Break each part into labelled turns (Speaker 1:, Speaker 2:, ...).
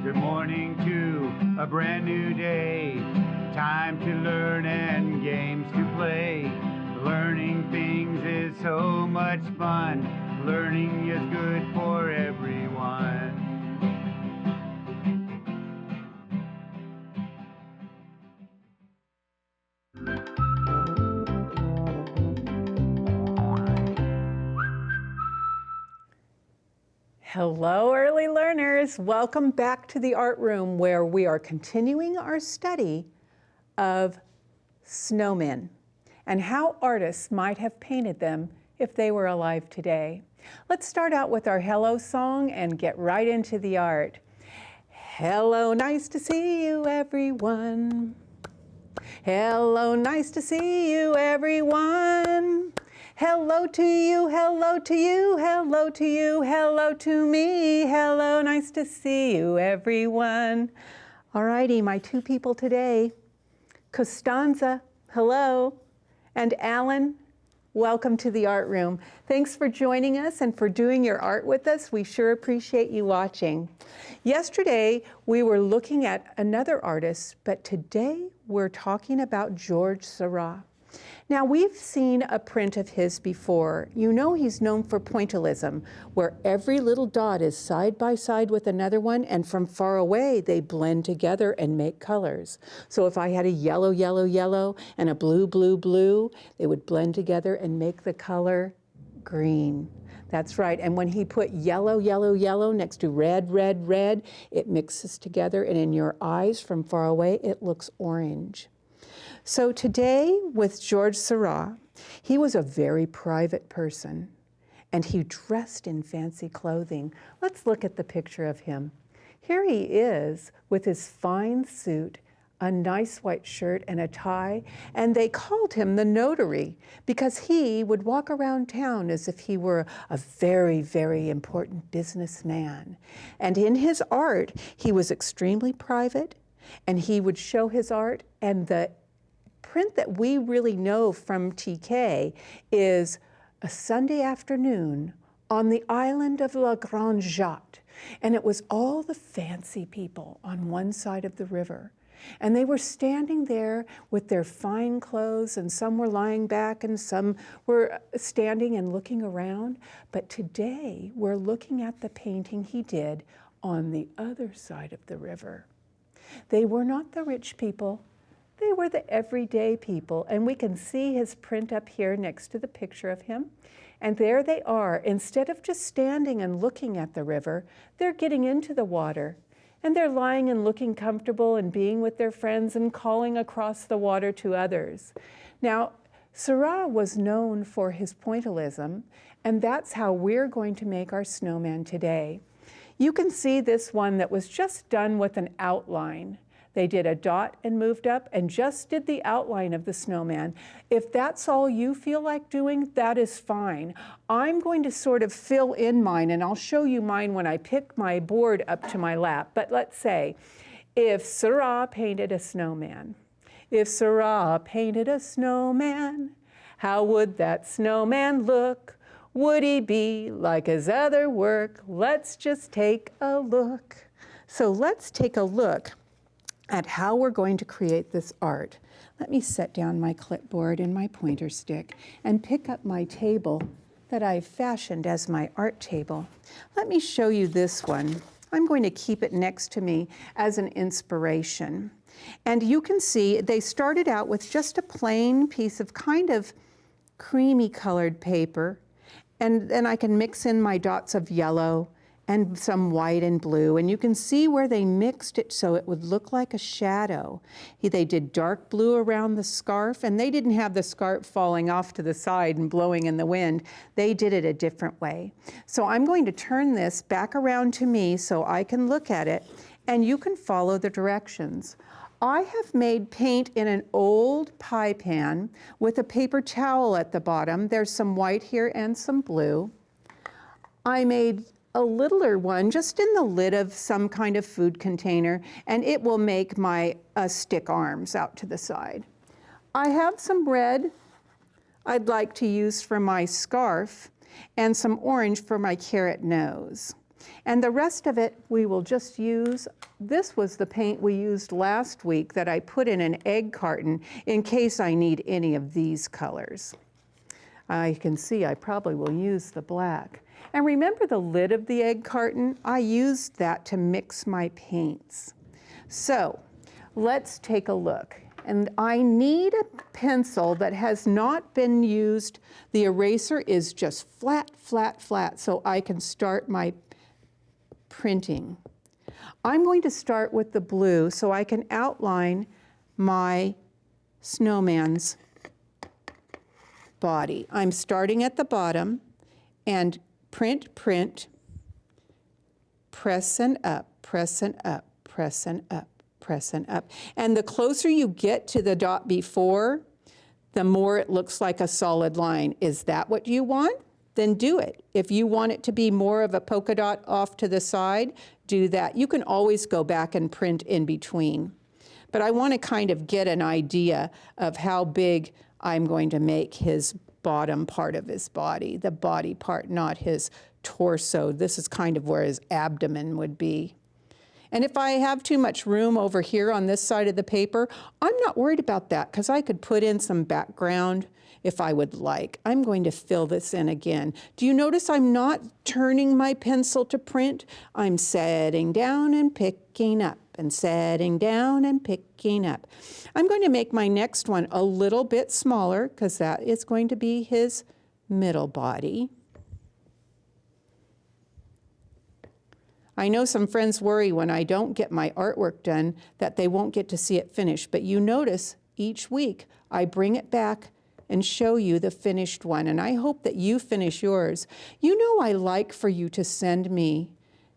Speaker 1: Good morning to a brand new day. Time to learn and games to play. Learning things is so much fun. Learning is good for everyone.
Speaker 2: Hello, early learners. Welcome back to the art room where we are continuing our study of snowmen and how artists might have painted them if they were alive today. Let's start out with our hello song and get right into the art. Hello, nice to see you, everyone. Hello, nice to see you, everyone. Hello to you, hello to you, hello to you, hello to me. Hello, nice to see you, everyone. All righty, my two people today, Costanza, hello, and Alan, welcome to the art room. Thanks for joining us and for doing your art with us. We sure appreciate you watching. Yesterday, we were looking at another artist, but today we're talking about George Seurat. Now, we've seen a print of his before. You know he's known for pointillism, where every little dot is side by side with another one, and from far away, they blend together and make colors. So if I had a yellow, yellow, yellow, and a blue, blue, blue, they would blend together and make the color green. That's right, and when he put yellow, yellow, yellow next to red, red, red, it mixes together, and in your eyes from far away, it looks orange. So today with George Seurat, he was a very private person and he dressed in fancy clothing. Let's look at the picture of him. Here he is with his fine suit, a nice white shirt and a tie, and they called him the notary because he would walk around town as if he were a very, very important businessman. And in his art, he was extremely private and he would show his art, and the print that we really know from TK is a Sunday afternoon on the island of La Grande Jatte. And it was all the fancy people on one side of the river. And they were standing there with their fine clothes, and some were lying back and some were standing and looking around. But today we're looking at the painting he did on the other side of the river. They were not the rich people. They were the everyday people, and we can see his print up here next to the picture of him. And there they are. Instead of just standing and looking at the river, they're getting into the water. And they're lying and looking comfortable and being with their friends and calling across the water to others. Now, Seurat was known for his pointillism, and that's how we're going to make our snowman today. You can see this one that was just done with an outline. They did a dot and moved up and just did the outline of the snowman. If that's all you feel like doing, that is fine. I'm going to sort of fill in mine, and I'll show you mine when I pick my board up to my lap. But let's say, if Seurat painted a snowman, if Seurat painted a snowman, how would that snowman look? Would he be like his other work? Let's just take a look. So let's take a look at how we're going to create this art. Let me set down my clipboard and my pointer stick and pick up my table that I've fashioned as my art table. Let me show you this one. I'm going to keep it next to me as an inspiration. And you can see they started out with just a plain piece of kind of creamy colored paper, and then I can mix in my dots of yellow and some white and blue, and you can see where they mixed it so it would look like a shadow. They did dark blue around the scarf, and they didn't have the scarf falling off to the side and blowing in the wind. They did it a different way. So I'm going to turn this back around to me so I can look at it, and you can follow the directions. I have made paint in an old pie pan with a paper towel at the bottom. There's some white here and some blue. I made a littler one just in the lid of some kind of food container, and it will make my stick arms out to the side. I have some red I'd like to use for my scarf and some orange for my carrot nose. And the rest of it, we will just use, this was the paint we used last week that I put in an egg carton in case I need any of these colors. You can see I probably will use the black. And remember the lid of the egg carton? I used that to mix my paints. So let's take a look. And I need a pencil that has not been used. The eraser is just flat, flat, flat, so I can start my printing. I'm going to start with the blue so I can outline my snowman's body. I'm starting at the bottom and print, print, press and up, press and up, press and up, press and up. And the closer you get to the dot before, the more it looks like a solid line. Is that what you want? Then do it. If you want it to be more of a polka dot off to the side, do that. You can always go back and print in between. But I want to kind of get an idea of how big I'm going to make his bottom part of his body, the body part, not his torso. This is kind of where his abdomen would be. And if I have too much room over here on this side of the paper, I'm not worried about that because I could put in some background if I would like. I'm going to fill this in again. Do you notice I'm not turning my pencil to print? I'm setting down and picking up and setting down and picking up. I'm going to make my next one a little bit smaller because that is going to be his middle body. I know some friends worry when I don't get my artwork done that they won't get to see it finished, but you notice each week I bring it back and show you the finished one, and I hope that you finish yours. You know I like for you to send me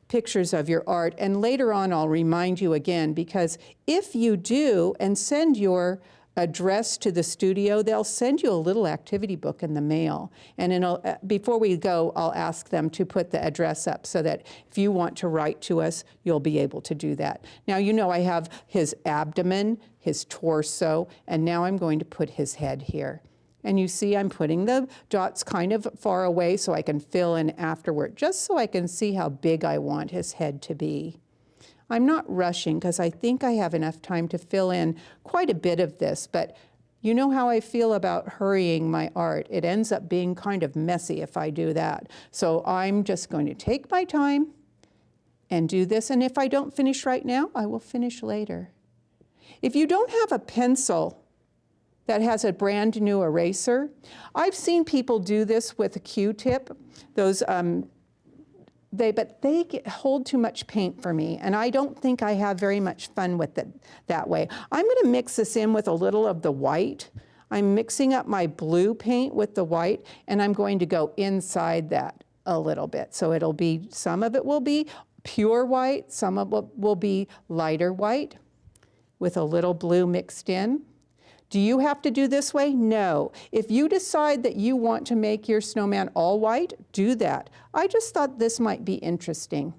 Speaker 2: pictures of your art, and later on I'll remind you again, because if you do and send your address to the studio, they'll send you a little activity book in the mail. And before we go, I'll ask them to put the address up so that if you want to write to us, you'll be able to do that. Now, you know I have his abdomen, his torso, and now I'm going to put his head here. And you see I'm putting the dots kind of far away so I can fill in afterward, just so I can see how big I want his head to be. I'm not rushing because I think I have enough time to fill in quite a bit of this, but you know how I feel about hurrying my art. It ends up being kind of messy if I do that. So I'm just going to take my time and do this, and if I don't finish right now, I will finish later. If you don't have a pencil that has a brand new eraser, I've seen people do this with a Q-tip, those but they hold too much paint for me, and I don't think I have very much fun with it that way. I'm going to mix this in with a little of the white. I'm mixing up my blue paint with the white, and I'm going to go inside that a little bit. So it'll be, some of it will be pure white, some of it will be lighter white with a little blue mixed in. Do you have to do this way? No. If you decide that you want to make your snowman all white, do that. I just thought this might be interesting.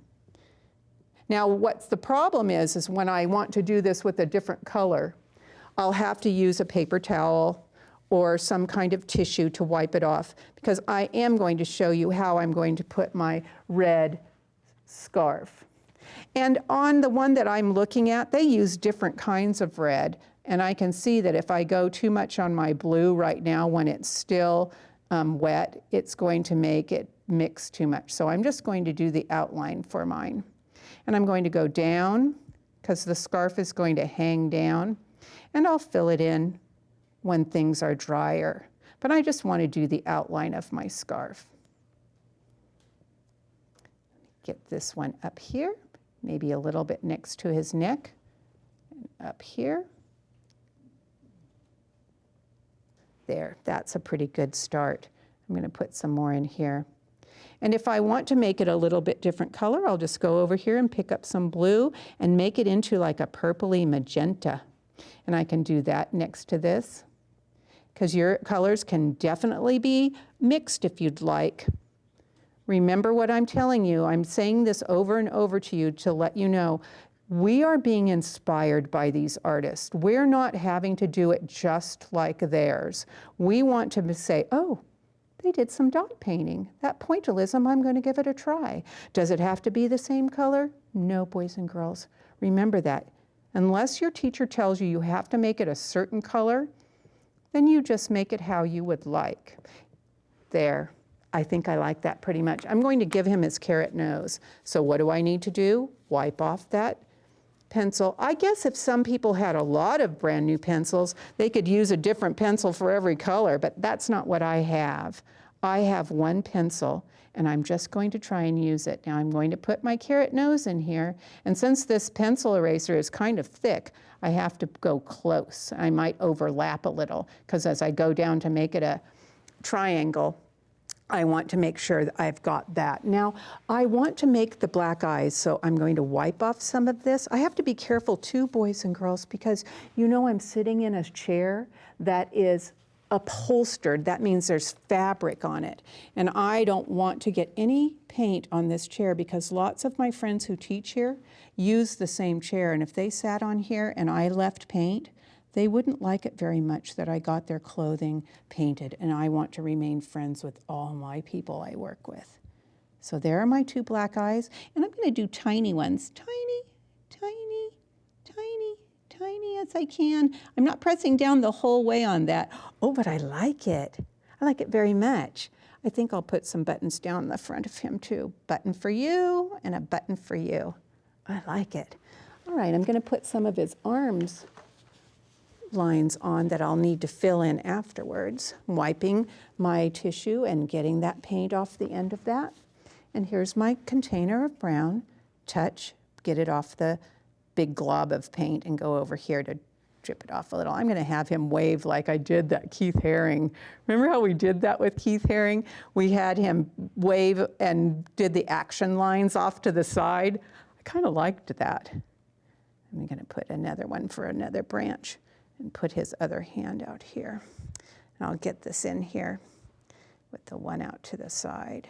Speaker 2: Now, what's the problem is when I want to do this with a different color, I'll have to use a paper towel or some kind of tissue to wipe it off, because I am going to show you how I'm going to put my red scarf. And on the one that I'm looking at, they use different kinds of red. And I can see that if I go too much on my blue right now when it's still wet, it's going to make it mix too much. So I'm just going to do the outline for mine. And I'm going to go down because the scarf is going to hang down. And I'll fill it in when things are drier. But I just want to do the outline of my scarf. Get this one up here, maybe a little bit next to his neck, and up here. There, that's a pretty good start. I'm going to put some more in here. And if I want to make it a little bit different color, I'll just go over here and pick up some blue and make it into like a purpley magenta. And I can do that next to this, because your colors can definitely be mixed if you'd like. Remember what I'm telling you. I'm saying this over and over to you to let you know we are being inspired by these artists. We're not having to do it just like theirs. We want to say, oh, They did some dot painting. That pointillism, I'm going to give it a try. Does it have to be the same color? No, boys and girls. Remember that. Unless your teacher tells you you have to make it a certain color, then you just make it how you would like. There. I think I like that pretty much. I'm going to give him his carrot nose. So what do I need to do? Wipe off that pencil. I guess if some people had a lot of brand new pencils, they could use a different pencil for every color, but that's not what I have. I have one pencil, and I'm just going to try and use it. Now I'm going to put my carrot nose in here, and since this pencil eraser is kind of thick, I have to go close. I might overlap a little, because as I go down to make it a triangle, I want to make sure that I've got that. Now, I want to make the black eyes, so I'm going to wipe off some of this. I have to be careful too, boys and girls, because you know I'm sitting in a chair that is upholstered. That means there's fabric on it. And I don't want to get any paint on this chair because lots of my friends who teach here use the same chair. And if they sat on here and I left paint, they wouldn't like it very much that I got their clothing painted, and I want to remain friends with all my people I work with. So there are my two black eyes, and I'm going to do tiny ones. Tiny, tiny, tiny, tiny as I can. I'm not pressing down the whole way on that. Oh, but I like it. I like it very much. I think I'll put some buttons down the front of him too. Button for you and a button for you. I like it. All right, I'm going to put some of his arms lines on that I'll need to fill in afterwards. I'm wiping my tissue and getting that paint off the end of that. And here's my container of brown. Touch, get it off the big glob of paint and go over here to drip it off a little. I'm going to have him wave like I did that Keith Haring. Remember how we did that with Keith Haring? We had him wave and did the action lines off to the side. I kind of liked that. I'm going to put another one for another branch and put his other hand out here. And I'll get this in here with the one out to the side.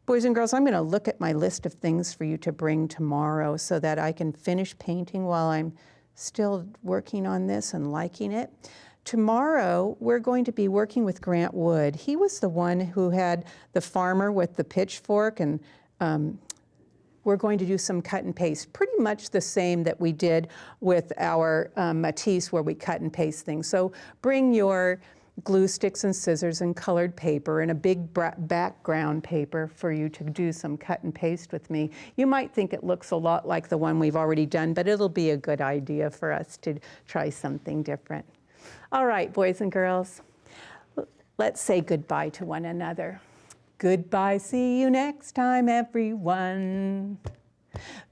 Speaker 2: Boys and girls, I'm going to look at my list of things for you to bring tomorrow so that I can finish painting while I'm still working on this and liking it. Tomorrow, we're going to be working with Grant Wood. He was the one who had the farmer with the pitchfork, and we're going to do some cut and paste, pretty much the same that we did with our Matisse where we cut and paste things. So bring your glue sticks and scissors and colored paper and a big background paper for you to do some cut and paste with me. You might think it looks a lot like the one we've already done, but it'll be a good idea for us to try something different. All right, boys and girls, let's say goodbye to one another. Goodbye, see you next time, everyone.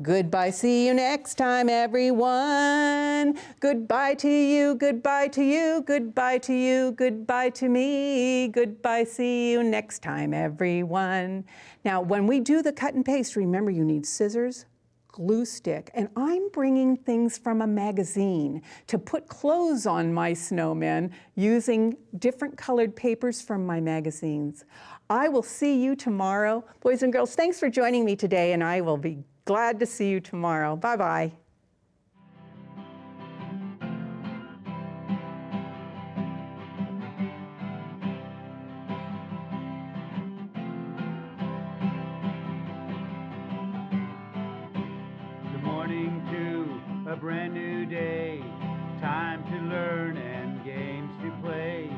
Speaker 2: Goodbye, see you next time, everyone. Goodbye to you, goodbye to you, goodbye to you, goodbye to me. Goodbye, see you next time, everyone. Now, when we do the cut and paste, remember you need scissors, glue stick, and I'm bringing things from a magazine to put clothes on my snowmen using different colored papers from my magazines. I will see you tomorrow. Boys and girls, thanks for joining me today, and I will be glad to see you tomorrow. Bye-bye.
Speaker 1: Good morning to a brand new day. Time to learn and games to play.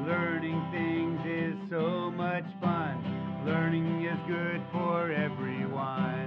Speaker 1: Learning things is so much fun. Learning is good for everyone.